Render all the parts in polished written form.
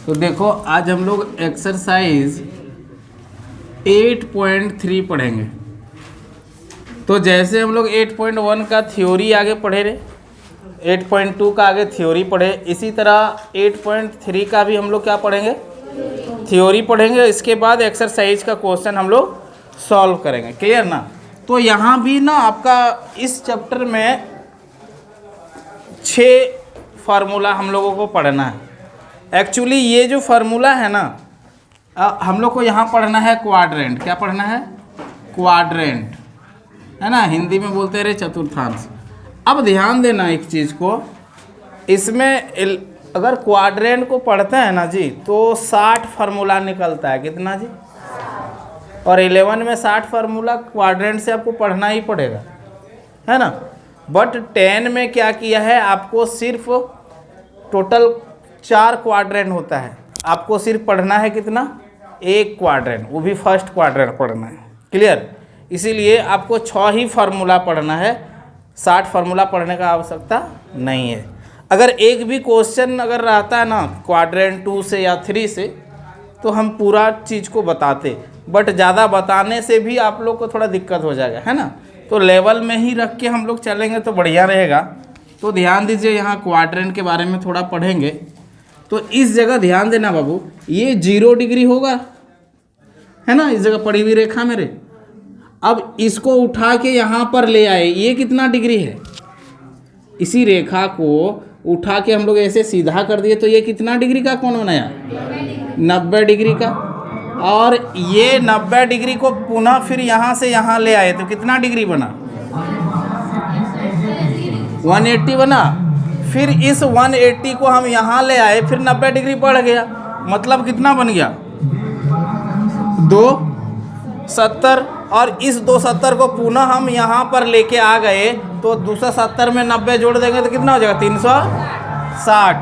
तो देखो आज हम लोग एक्सरसाइज 8.3 पढ़ेंगे। तो जैसे हम लोग 8.1 का थ्योरी आगे पढ़े रहे, 8.2 का आगे थ्योरी पढ़े, इसी तरह 8.3 का भी हम लोग क्या पढ़ेंगे, थ्योरी पढ़ेंगे। इसके बाद एक्सरसाइज का क्वेश्चन हम लोग सॉल्व करेंगे। क्लियर ना। तो यहाँ भी ना आपका इस चैप्टर में 6 फार्मूला हम लोगों को पढ़ना है। एक्चुअली ये जो फार्मूला है ना, हम लोग को यहाँ पढ़ना है क्वाड्रेंट। क्या पढ़ना है? क्वाड्रेंट, है ना, हिंदी में बोलते रहे चतुर्थांश। अब ध्यान देना एक चीज़ को, इसमें अगर क्वाड्रेंट को पढ़ते हैं ना जी तो 60 फार्मूला निकलता है। कितना जी? और 11 में 60 फार्मूला क्वाड्रेंट से आपको पढ़ना ही पड़ेगा, है ना। बट 10 में क्या किया है, आपको सिर्फ टोटल 4 क्वाड्रेंट होता है, आपको सिर्फ पढ़ना है कितना? 1 क्वाड्रेंट, वो भी फर्स्ट क्वाड्रेंट पढ़ना है। क्लियर। इसीलिए आपको 6 ही फार्मूला पढ़ना है, 60 फार्मूला पढ़ने का आवश्यकता नहीं है। अगर एक भी क्वेश्चन अगर रहता है ना क्वाड्रेंट 2 से या 3 से, तो हम पूरा चीज़ को बताते, बट ज़्यादा बताने से भी आप लोग को थोड़ा दिक्कत हो जाएगा, है ना। तो लेवल में ही रख के हम लोग चलेंगे तो बढ़िया रहेगा। तो ध्यान दीजिए, यहाँ क्वाड्रेंट के बारे में थोड़ा पढ़ेंगे। तो इस जगह ध्यान देना बाबू, ये 0 डिग्री होगा, है ना, इस जगह पड़ी हुई रेखा मेरे। अब इसको उठा के यहाँ पर ले आए, ये कितना डिग्री है? इसी रेखा को उठा के हम लोग ऐसे सीधा कर दिए तो ये कितना डिग्री का कोण बनाया? 90 डिग्री का। और ये 90 डिग्री को पुनः फिर यहाँ से यहाँ ले आए तो कितना डिग्री बना? 180 बना। फिर इस 180 को हम यहाँ ले आए, फिर 90 डिग्री बढ़ गया, मतलब कितना बन गया? 270। और इस 270 को पुनः हम यहाँ पर लेके आ गए तो 270 में 90 जोड़ देंगे तो कितना हो जाएगा? 360,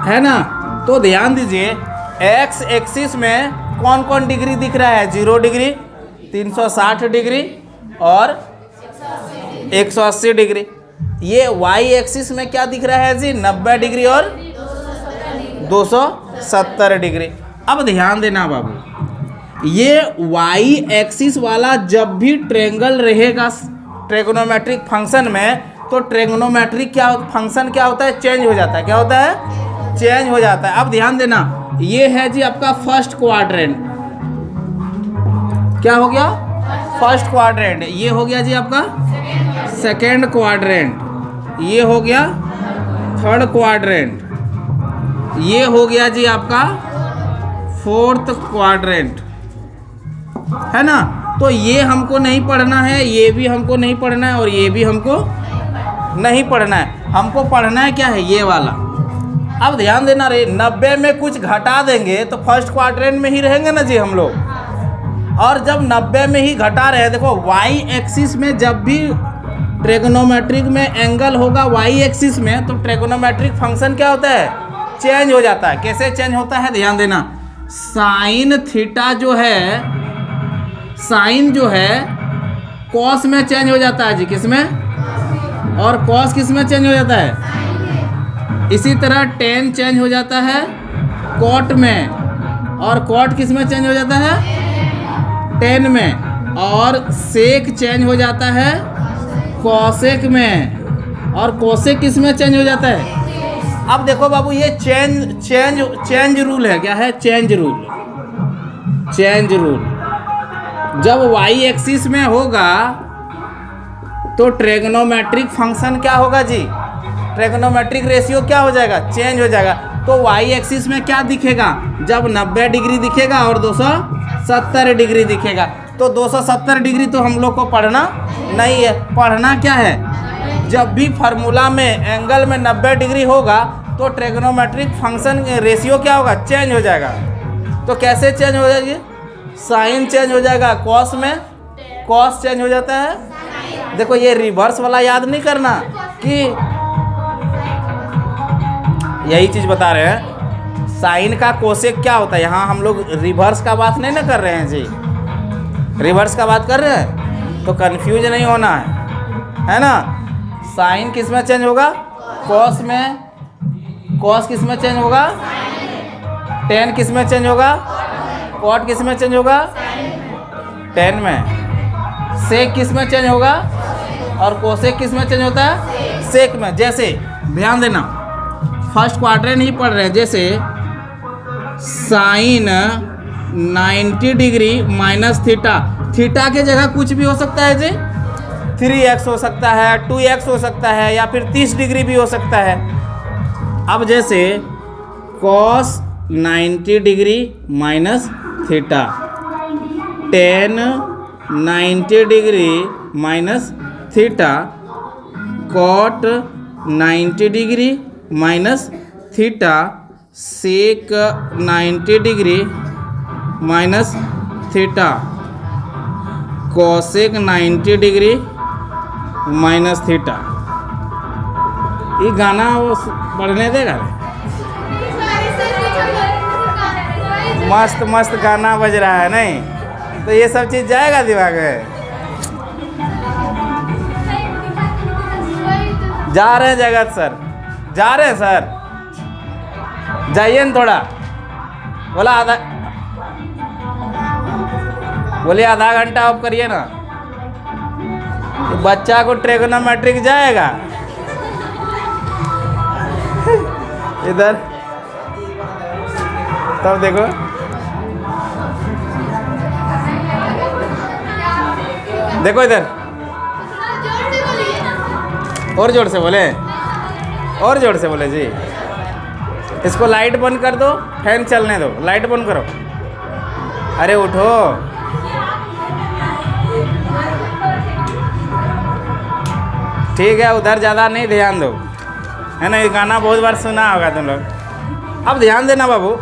है ना। तो ध्यान दीजिए, एक्स एक्सिस में कौन कौन डिग्री दिख रहा है? 0 डिग्री, 360 डिग्री और 180 डिग्री। ये वाई एक्सिस में क्या दिख रहा है जी? 90 डिग्री और 270 डिग्री। अब ध्यान देना बाबू, ये वाई एक्सिस वाला जब भी ट्रायंगल रहेगा ट्रिग्नोमेट्रिक फंक्शन में, तो ट्रिग्नोमेट्रिक क्या फंक्शन क्या होता है? चेंज हो जाता है। क्या होता है? चेंज हो जाता है। अब ध्यान देना, ये है जी आपका फर्स्ट क्वाड्रेंट। क्या हो गया? First quadrant. ये हो गया जी आपका सेकेंड क्वाड्रेंट। ये हो गया थर्ड क्वाड्रेंट। ये हो गया जी आपका फोर्थ क्वाड्रेंट, है ना। तो ये हमको नहीं पढ़ना है, ये भी हमको नहीं पढ़ना है, और ये भी हमको नहीं पढ़ना है। हमको पढ़ना है क्या है? ये वाला। अब ध्यान देना रे, 90 में कुछ घटा देंगे तो फर्स्ट क्वाड्रेंट में ही रहेंगे ना जी हम लोग। और जब 90 में ही घटा रहे, देखो वाई एक्सिस में जब भी ट्रिग्नोमेट्रिक में एंगल होगा वाई एक्सिस में, तो ट्रिग्नोमेट्रिक फंक्शन क्या होता है? चेंज हो जाता है। कैसे चेंज होता है? ध्यान देना, साइन थीटा जो है, साइन जो है कॉस में चेंज हो जाता है जी। किस में? और कॉस किस में चेंज हो जाता है? इसी तरह टेन चेंज हो जाता है कॉट में, और कॉट किस में चेंज हो जाता है? टेन में। और सेक चेंज हो जाता है कॉसेक में, और कोसेक किस में चेंज हो जाता है? अब देखो बाबू, ये चेंज रूल है। क्या है? Change rule. चेंज रूल जब वाई एक्सिस में होगा तो ट्रिग्नोमेट्रिक फंक्शन क्या होगा जी? ट्रिग्नोमेट्रिक रेशियो क्या हो जाएगा? चेंज हो जाएगा। तो वाई एक्सिस में क्या दिखेगा? जब 90 डिग्री दिखेगा और 270 डिग्री दिखेगा। तो 270 डिग्री तो हम लोग को पढ़ना नहीं है। पढ़ना क्या है? जब भी फार्मूला में एंगल में 90 डिग्री होगा तो ट्रिग्नोमेट्रिक फंक्शन रेशियो क्या होगा? चेंज हो जाएगा। तो कैसे चेंज हो जाएगी? साइन चेंज हो जाएगा कॉस में, कॉस चेंज हो जाता है। देखो ये रिवर्स वाला याद नहीं करना कि यही चीज़ बता रहे हैं। साइन का कोसेक क्या होता है? यहाँ हम लोग रिवर्स का बात नहीं ना कर रहे हैं जी, रिवर्स का बात कर रहे हैं, तो कंफ्यूज नहीं होना है ना। साइन किस में चेंज होगा? कॉस में। कॉस किस में चेंज होगा? टेन किस में चेंज होगा? कॉट किस में चेंज होगा? टेन में। सेक किस में चेंज होगा? और कोसेक किस में चेंज होता है? सेक में। जैसे ध्यान देना, फर्स्ट क्वाड्रेंट ही पढ़ रहे हैं। जैसे sine 90 degree minus theta, theta के जगह कुछ भी हो सकता है जी, 3x हो सकता है, 2x हो सकता है, या फिर 30 डिग्री भी हो सकता है। अब जैसे cos 90 degree minus theta, tan 90 degree minus theta, cot 90 degree minus theta, sec 90 degree minus theta, cosec 90 degree minus थीटा। ये गाना वो पढ़ने देगा? मस्त मस्त गाना बज रहा है नहीं, तो ये सब चीज़ जाएगा दिमाग में। जा रहे हैं जगत सर, जा रहे हैं सर, जाइए न थोड़ा। बोला आधा, बोले आधा घंटा ऑफ करिए ना, तो बच्चा को ट्रिग्नोमेट्रिक जाएगा। इधर तब देखो, देखो इधर, और जोर से बोले, और जोर से बोले जी। इसको लाइट बंद कर दो, फैन चलने दो, लाइट बंद करो। अरे उठो, ठीक है, उधर ज़्यादा नहीं ध्यान दो, है ना। ये गाना बहुत बार सुना होगा तुम लोग। अब ध्यान देना बाबू,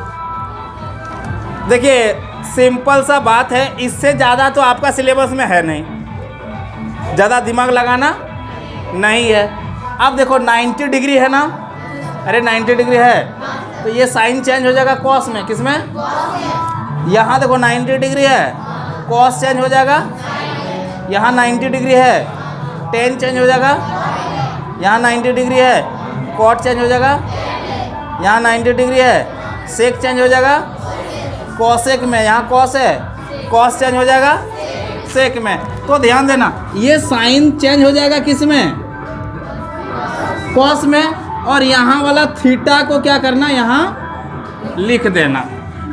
देखिए सिंपल सा बात है, इससे ज़्यादा तो आपका सिलेबस में है नहीं, ज़्यादा दिमाग लगाना नहीं है। अब देखो 90 डिग्री है ना, अरे 90 डिग्री है, तो ये साइन चेंज हो जाएगा कॉस में, किस में? यहाँ देखो 90 डिग्री है, कॉस चेंज हो जाएगा। यहाँ 90 डिग्री है, टेन चेंज हो जाएगा। यहाँ 90 डिग्री है, कॉट चेंज हो जाएगा। यहाँ 90 डिग्री है, सेक चेंज हो जाएगा कॉसेक में। यहाँ कॉस है, कॉस चेंज हो जाएगा सेक में। तो ध्यान देना, ये साइन चेंज हो जाएगा किस में? कॉस में। और यहाँ वाला थीटा को क्या करना, यहाँ लिख देना।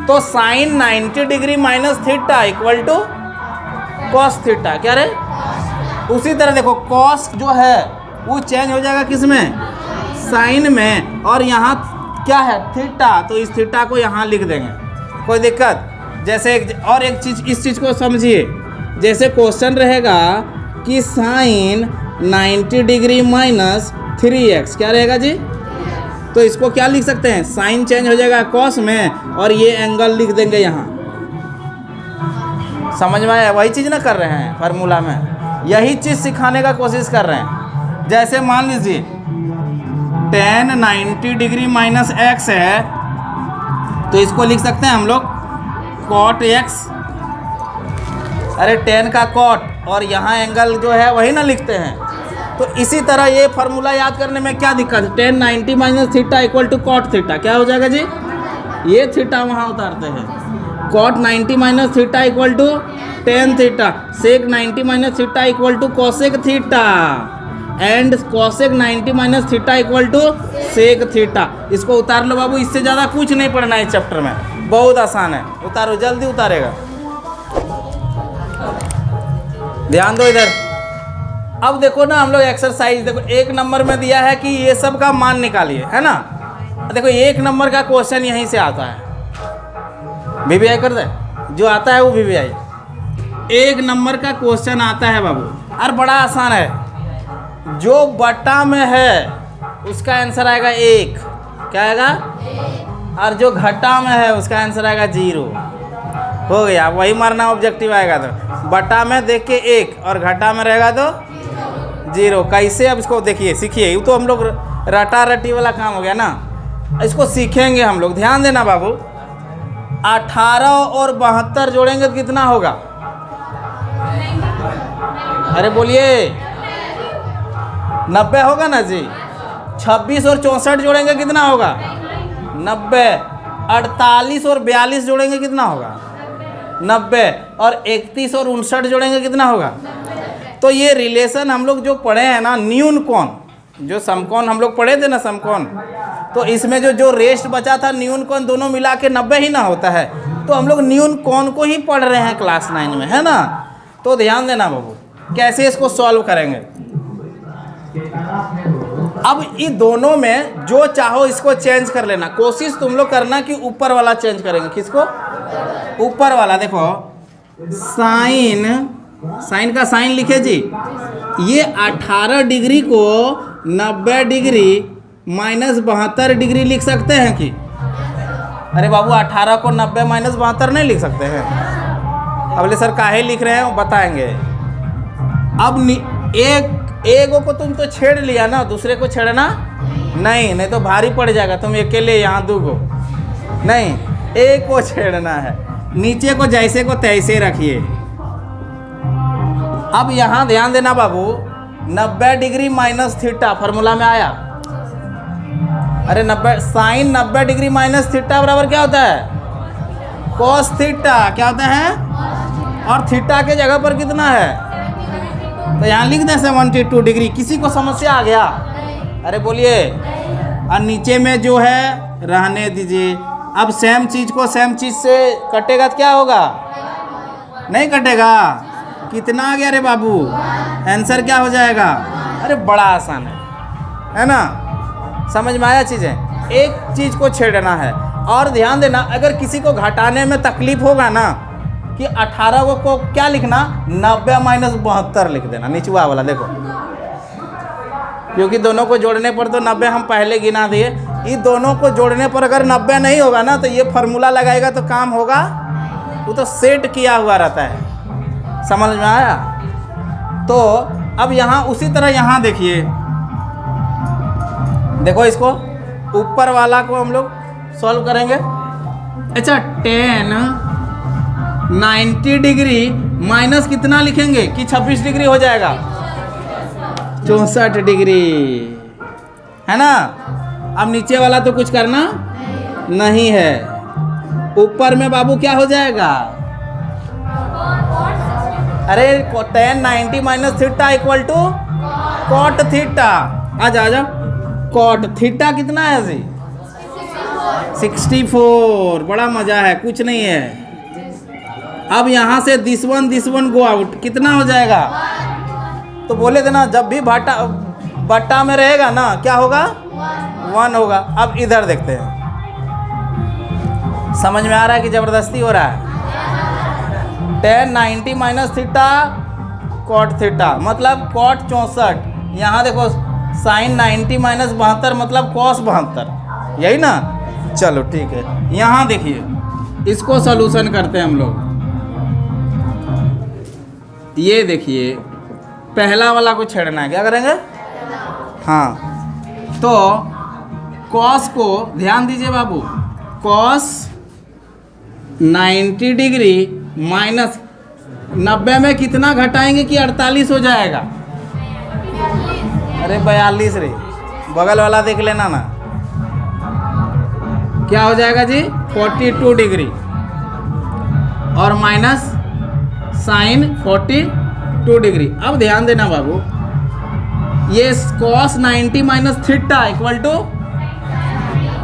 तो sine 90 degree minus theta equal to cos theta. क्या रे? उसी तरह देखो कॉस जो है वो चेंज हो जाएगा किस में? साइन में। और यहाँ क्या है? थीटा, तो इस थीटा को यहाँ लिख देंगे, कोई दिक्कत? जैसे और एक चीज़, इस चीज़ को समझिए, जैसे क्वेश्चन रहेगा कि साइन 90 डिग्री माइनस 3x, क्या रहेगा जी? तो इसको क्या लिख सकते हैं? साइन चेंज हो जाएगा कॉस में, और ये एंगल लिख देंगे यहाँ। समझ में आया? वही चीज़ ना कर रहे हैं फार्मूला में, यही चीज़ सिखाने का कोशिश कर रहे हैं। जैसे मान लीजिए टेन 90 डिग्री माइनस x है, तो इसको लिख सकते हैं हम लोग कॉट x। अरे टेन का कॉट, और यहाँ एंगल जो है वही ना लिखते हैं। तो इसी तरह ये फार्मूला याद करने में क्या दिक्कत है? Tan 90 minus theta equal to cot theta. क्या हो जाएगा जी? ये थीटा वहाँ उतारते हैं। Cot 90 minus theta equal to tan theta, sec 90 minus theta equal to cosec theta, and cosec 90 minus theta equal to sec theta. इसको उतार लो बाबू, इससे ज़्यादा कुछ नहीं पढ़ना है इस चैप्टर में, बहुत आसान है। उतारो, जल्दी उतारेगा। ध्यान दो इधर। अब देखो ना, हम लोग एक्सरसाइज देखो, एक नंबर में दिया है कि ये सब का मान निकालिए, है ना। देखो एक नंबर का क्वेश्चन यहीं से आता है, VVI कर दे, जो आता है वो VVI। एक नंबर का क्वेश्चन आता है बाबू, और बड़ा आसान है। जो बटा में है उसका आंसर आएगा 1, क्या आएगा? और जो घटा में है उसका आंसर आएगा 0। हो गया, वही मारना ऑब्जेक्टिव आएगा। तो बटा में देख के 1 और घटा में रहेगा तो 0। कैसे? अब इसको देखिए, सीखिए। ये तो हम लोग रटा रटी वाला काम हो गया ना, इसको सीखेंगे हम लोग। ध्यान देना बाबू, 18 और 72 जोड़ेंगे तो कितना होगा? अरे बोलिए, 90 होगा ना जी। 26 और 64 जोड़ेंगे कितना होगा? 90। 48 और 42 जोड़ेंगे कितना होगा 90, और 31 और 59 जोड़ेंगे कितना होगा। तो ये रिलेशन हम लोग जो पढ़े हैं ना, न्यून कोण, जो समकोण हम लोग पढ़े थे ना समकोण, तो इसमें जो रेस्ट बचा था न्यून कोण दोनों मिला के 90 ही ना होता है। तो हम लोग न्यून कोण को ही पढ़ रहे हैं क्लास 9 में, है ना। तो ध्यान देना बाबू, कैसे इसको सॉल्व करेंगे। अब इन दोनों में जो चाहो इसको चेंज कर लेना, कोशिश तुम लोग करना कि ऊपर वाला चेंज करेंगे। किसको, ऊपर वाला। देखो साइन का साइन लिखे जी, ये 18 डिग्री को 90 डिग्री माइनस 72 डिग्री लिख सकते हैं कि। अरे बाबू 18 को 90 माइनस 72 नहीं लिख सकते हैं। अब बोले सर काहे लिख रहे हैं, वो बताएंगे। अब एक को तुम तो छेड़ लिया ना, दूसरे को छेड़ना नहीं तो भारी पड़ जाएगा। तुम अकेले यहाँ दूगो नहीं, एक को छेड़ना है। नीचे को जैसे को तैसे रखिए। अब यहाँ ध्यान देना बाबू, 90 डिग्री माइनस थीटा फॉर्मूला में आया। अरे 90 साइन 90 डिग्री माइनस थीटा बराबर क्या होता है, कॉस थीटा। क्या होता है, और थीटा के जगह पर कितना है, तो यहाँ लिख दें 72 डिग्री। किसी को समस्या आ गया, अरे बोलिए। और नीचे में जो है रहने दीजिए। अब सेम चीज़ को सेम चीज़ से कटेगा तो क्या होगा, नहीं कटेगा। कितना आ गया रे बाबू, आंसर क्या हो जाएगा। अरे बड़ा आसान है ना, समझ में आया चीज़ें। एक चीज़ को छेड़ना है। और ध्यान देना, अगर किसी को घटाने में तकलीफ होगा ना, कि 18 को क्या लिखना, 90 माइनस 72 लिख देना निचवा वाला। देखो क्योंकि दोनों को जोड़ने पर तो 90 हम पहले गिना दिए। ये दोनों को जोड़ने पर अगर 90 नहीं होगा ना, तो ये फार्मूला लगाएगा तो काम होगा, वो तो सेट किया हुआ रहता है। समझ में आया। तो अब यहाँ उसी तरह यहाँ देखिए, देखो इसको ऊपर वाला को हम लोग सॉल्व करेंगे। अच्छा 90 डिग्री माइनस कितना लिखेंगे कि 26 डिग्री हो जाएगा, 64 डिग्री, है ना। अब नीचे वाला तो कुछ करना नहीं है। ऊपर में बाबू क्या हो जाएगा, अरे tan 90 minus theta equal to cot theta. आजा कॉट थीटा कितना है जी, 64। बड़ा मजा है, कुछ नहीं है। अब यहाँ से दिस वन गो आउट, कितना हो जाएगा। तो बोले थे ना, जब भी बट्टा में रहेगा ना क्या होगा, 1 होगा। अब इधर देखते हैं, समझ में आ रहा है कि ज़बरदस्ती हो रहा है। tan 90 minus theta cot theta मतलब कॉट 64। यहाँ देखो साइन 90 माइनस 72 मतलब कॉस 72, यही ना। चलो ठीक है, यहाँ देखिए इसको सॉल्यूशन करते हैं हम लोग। ये देखिए पहला वाला को छेड़ना है, क्या करेंगे। हाँ तो कॉस को ध्यान दीजिए बाबू, कॉस 90 डिग्री माइनस 90 में कितना घटाएंगे कि 48 हो जाएगा। अरे 42 रे, बगल वाला देख लेना ना, क्या हो जाएगा जी 42 डिग्री और माइनस साइन 42 डिग्री। अब ध्यान देना बाबू, ये cos 90 minus theta equal to,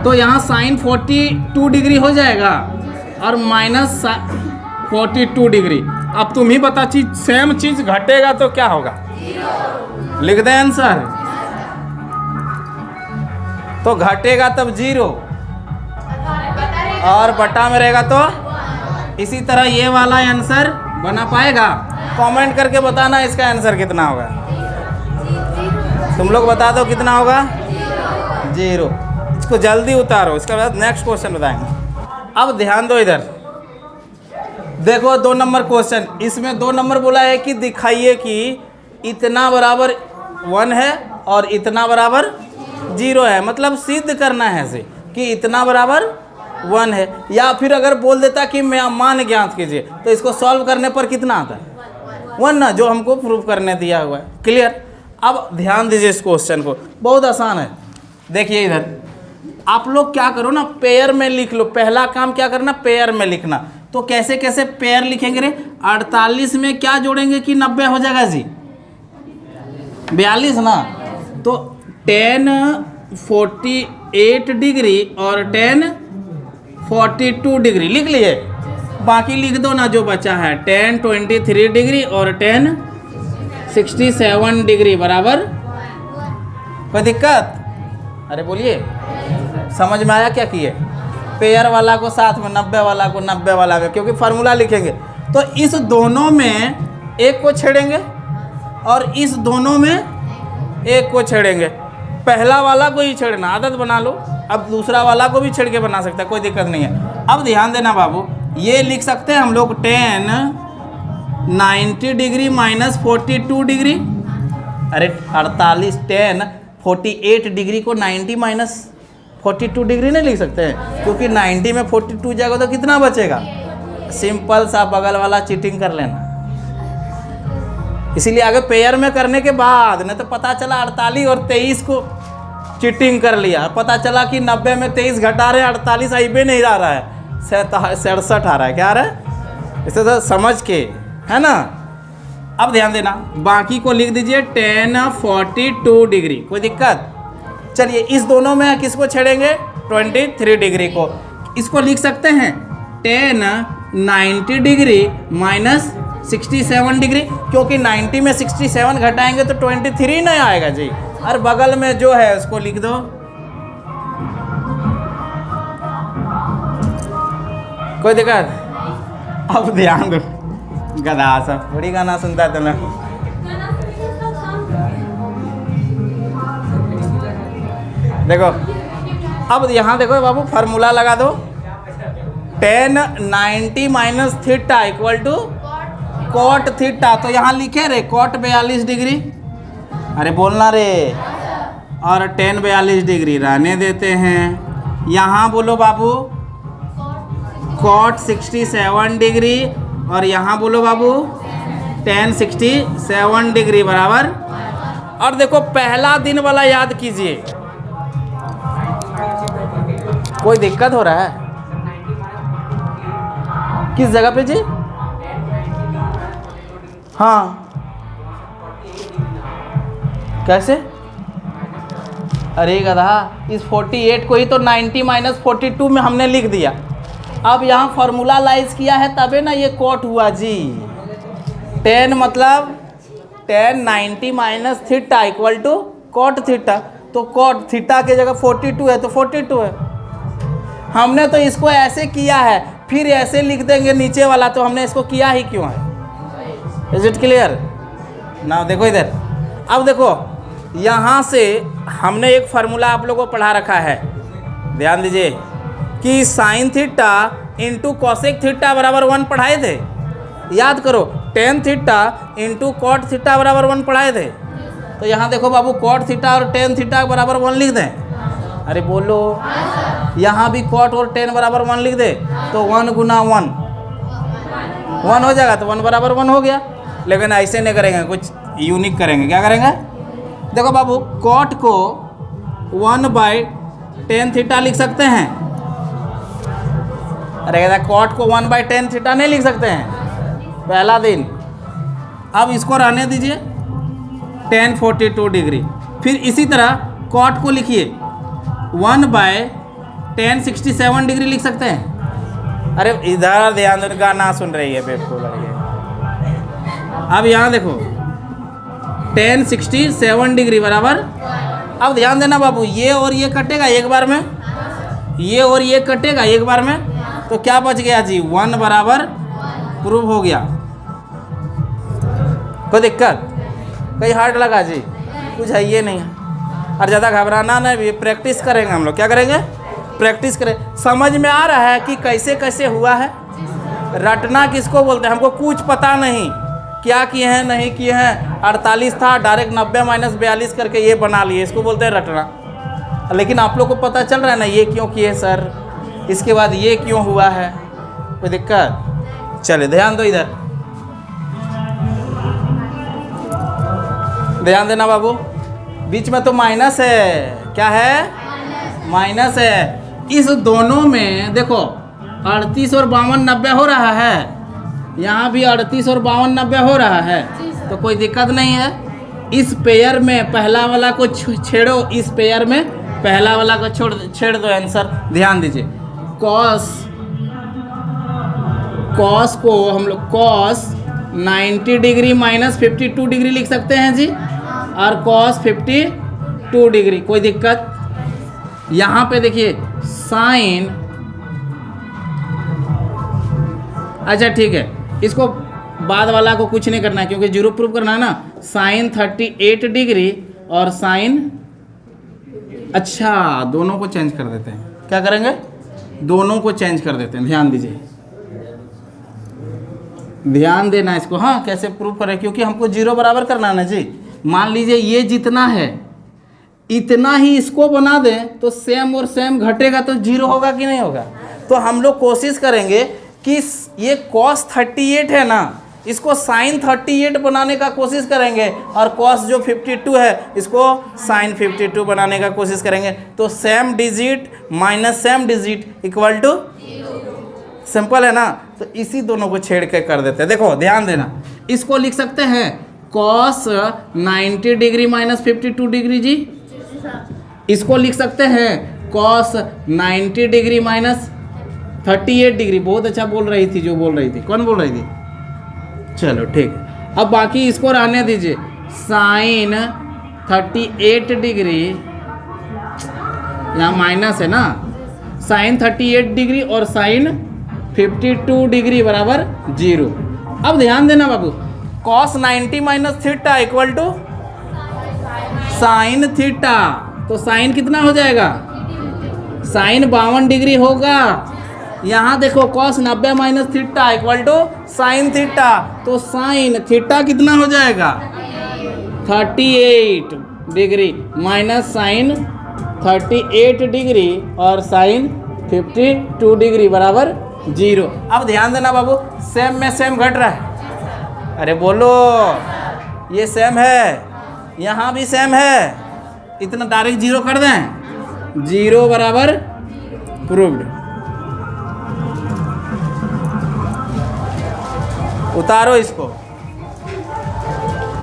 तो यहाँ साइन 42 डिग्री हो जाएगा और माइनस 42 डिग्री। अब तुम ही बता, चीज सेम चीज घटेगा तो क्या होगा, लिख दे आंसर। तो घटेगा तब 0 और बटा में रहेगा तो इसी तरह ये वाला आंसर बना पाएगा। कमेंट करके बताना इसका आंसर कितना होगा, तुम लोग बता दो कितना होगा, 0। इसको जल्दी उतारो, इसके बाद नेक्स्ट क्वेश्चन बताएंगे। अब ध्यान दो इधर, देखो 2 नंबर क्वेश्चन, इसमें 2 नंबर बोला है कि दिखाइए कि इतना बराबर 1 है और इतना बराबर 0 है। मतलब सिद्ध करना है ऐसे कि इतना बराबर 1 है, या फिर अगर बोल देता कि मैं मान ज्ञात कीजिए, तो इसको सॉल्व करने पर कितना आता है 1 ना, जो हमको प्रूव करने दिया हुआ है। क्लियर। अब ध्यान दीजिए इस क्वेश्चन को, बहुत आसान है। देखिए इधर आप लोग क्या करो ना, पेयर में लिख लो। पहला काम क्या करना, पेयर में लिखना। तो कैसे कैसे पेयर लिखेंगे रे? 48 में क्या जोड़ेंगे कि 90 हो जाएगा जी? 42 ना। तो 10 48 डिग्री और 10 42 डिग्री लिख लिए। बाकी लिख दो ना जो बचा है, 10 23 डिग्री और 10 67 डिग्री बराबर। कोई दिक्कत? अरे बोलिए, समझ में आया क्या किए? पेयर वाला को साथ में, 90 वाला को 90 वाला में, क्योंकि फार्मूला लिखेंगे। तो इस दोनों में एक को छेड़ेंगे और इस दोनों में एक को छेड़ेंगे। पहला वाला को ही छेड़ना, आदत बना लो। अब दूसरा वाला को भी छेड़ के बना सकता है, कोई दिक्कत नहीं है। अब ध्यान देना बाबू, ये लिख सकते हैं हम लोग 10 90 डिग्री माइनस 42 डिग्री। अरे 48 10 48 डिग्री को 90 माइनस 42 डिग्री नहीं लिख सकते हैं, क्योंकि 90 में 42 जाएगा तो कितना बचेगा? सिंपल सा बगल वाला चीटिंग कर लेना। इसीलिए आगे पेयर में करने के बाद, नहीं तो पता चला 48 और 23 को चीटिंग कर लिया, पता चला कि 90 में 23 घटा रहे, 48 आईबे नहीं आ रहा है, 67 आ रहा है। क्या आ रहा है? इसे तो समझ के, है ना। अब ध्यान देना, बाकी को लिख दीजिए 10 42 डिग्री। कोई दिक्कत? चलिए इस दोनों में किसको छेड़ेंगे? 23 डिग्री को। इसको लिख सकते हैं 10 90 डिग्री माइनस 67 डिग्री, क्योंकि 90 में 67 घटाएंगे तो 23 नहीं आएगा जी। और बगल में जो है उसको लिख दो। कोई दिक्कत? अब ध्यान दो, गधा सब बड़ी गाना सुनता है तुम्हें। देखो अब यहाँ देखो बाबू, फार्मूला लगा दो। 10 90 minus theta equal to cot theta. तो यहाँ लिखे रे कॉट 42 डिग्री, अरे बोलना रे, और 10 42 डिग्री रहने देते हैं। यहाँ बोलो बाबू कॉट 67 डिग्री, और यहाँ बोलो बाबू 10 67 डिग्री बराबर। और देखो पहला दिन वाला याद कीजिए। कोई दिक्कत हो रहा है? किस जगह पे जी? हाँ कैसे? अरे गधा, इस 48 को ही तो 90 माइनस 42 में हमने लिख दिया। अब यहाँ फार्मूला लाइज किया है तबे ना ये कॉट हुआ जी। 10 मतलब 10 90 minus theta equal to cot theta. तो कॉट थीटा की जगह 42 है तो 42 है। हमने तो इसको ऐसे किया है, फिर ऐसे लिख देंगे नीचे वाला, तो हमने इसको किया ही क्यों है? इज इट क्लियर ना? देखो इधर, अब देखो यहाँ से हमने एक फार्मूला आप लोगों को पढ़ा रखा है, ध्यान दीजिए, कि sine theta into cosec theta बराबर 1 पढ़ाए थे। याद करो, tan theta into cot theta बराबर 1 पढ़ाए थे। तो यहाँ देखो बाबू, कॉट थीटा और टेन थीटा बराबर 1 लिख दें। अरे बोलो, यहाँ भी कॉट और टेन बराबर 1 लिख दे, तो 1 गुना 1 हो जाएगा, तो 1 बराबर 1 हो गया। लेकिन ऐसे नहीं करेंगे, कुछ यूनिक करेंगे। क्या करेंगे? देखो बाबू, कॉट को 1/10 थीटा लिख सकते हैं। अरे कहता कॉट को 1/10 थीटा नहीं लिख सकते हैं, पहला दिन। अब इसको रहने दीजिए 10 42 डिग्री। फिर इसी तरह कॉट को लिखिए 1/10 67 डिग्री लिख सकते हैं। अरे इधर ध्यान दो, गाना सुन रही है बेवकूफ लड़की। अब यहाँ देखो 10 67 डिग्री बराबर। अब ध्यान देना बाबू, ये और ये कटेगा एक बार में, ये और ये कटेगा एक बार में, तो क्या बच गया जी? 1 बराबर प्रूव हो गया। कोई दिक्कत? कोई हार्ड लगा जी? कुछ है ये नहीं। और ज़्यादा घबराना नहीं, प्रैक्टिस करेंगे हम लोग। क्या करेंगे? प्रैक्टिस करें। समझ में आ रहा है कि कैसे कैसे हुआ है? रटना किसको बोलते हैं? हमको कुछ पता नहीं क्या किए हैं नहीं किए हैं। 48 था, डायरेक्ट 90 माइनस 42 करके ये बना लिए, इसको बोलते हैं रटना। लेकिन आप लोग को पता चल रहा है ना ये क्यों किए सर, इसके बाद ये क्यों हुआ है? कोई दिक्कत? चले ध्यान दो, इधर ध्यान देना बाबू। बीच में तो माइनस है, क्या है? माइनस है। इस दोनों में देखो 38 और 52 90 हो रहा है, यहाँ भी 38 और 52 90 हो रहा है, तो कोई दिक्कत नहीं है। इस पेयर में पहला वाला को छेड़ो, इस पेयर में पहला वाला को छेड़ दो। आंसर ध्यान दीजिए, कॉस को हम लोग कॉस 90 डिग्री माइनस 52 डिग्री लिख सकते हैं जी, और कॉस 52 डिग्री, कोई दिक्कत। यहाँ पे देखिए साइन, अच्छा ठीक है, इसको बाद वाला को कुछ नहीं करना है क्योंकि जीरो प्रूफ करना है ना। साइन 38 डिग्री और साइन, अच्छा दोनों को चेंज कर देते हैं, क्या करेंगे, दोनों को चेंज कर देते हैं। ध्यान दीजिए, ध्यान देना इसको, हाँ कैसे प्रूफ करें, क्योंकि हमको जीरो बराबर करना है ना जी। मान लीजिए ये जितना है इतना ही इसको बना दें तो सेम और सेम घटेगा तो जीरो होगा कि नहीं होगा। तो हम लोग कोशिश करेंगे कि ये cos 38 है ना, इसको sin 38 बनाने का कोशिश करेंगे, और cos जो 52 है इसको sin 52 बनाने का कोशिश करेंगे। तो same digit minus same digit equal to, simple है ना। तो इसी दोनों को छेड़ के कर देते हैं। देखो ध्यान देना, इसको लिख सकते हैं cos 90 डिग्री माइनस 52 डिग्री जी, इसको लिख सकते हैं cos 90 डिग्री माइनस 38 डिग्री। बहुत अच्छा बोल रही थी, जो बोल रही थी, कौन बोल रही थी, चलो ठीक है। अब बाकी इसको रहने दीजिए, साइन 38 डिग्री, यहाँ माइनस है ना, साइन 38 डिग्री और साइन 52 डिग्री बराबर जीरो। अब ध्यान देना बाबू, cos 90 minus theta equal to sine theta, तो साइन कितना हो जाएगा, साइन 52 डिग्री होगा। यहाँ देखो cos 90 minus theta equal to sine theta, तो साइन थीटा कितना हो जाएगा 38 डिग्री माइनस साइन 38 डिग्री और साइन 52 डिग्री बराबर जीरो। अब ध्यान देना बाबू, सेम में सेम घट रहा है, अरे बोलो, ये सेम है, यहाँ भी सेम है, इतना डायरेक्ट जीरो कर दें, जीरो बराबर प्रूव्ड। उतारो इसको।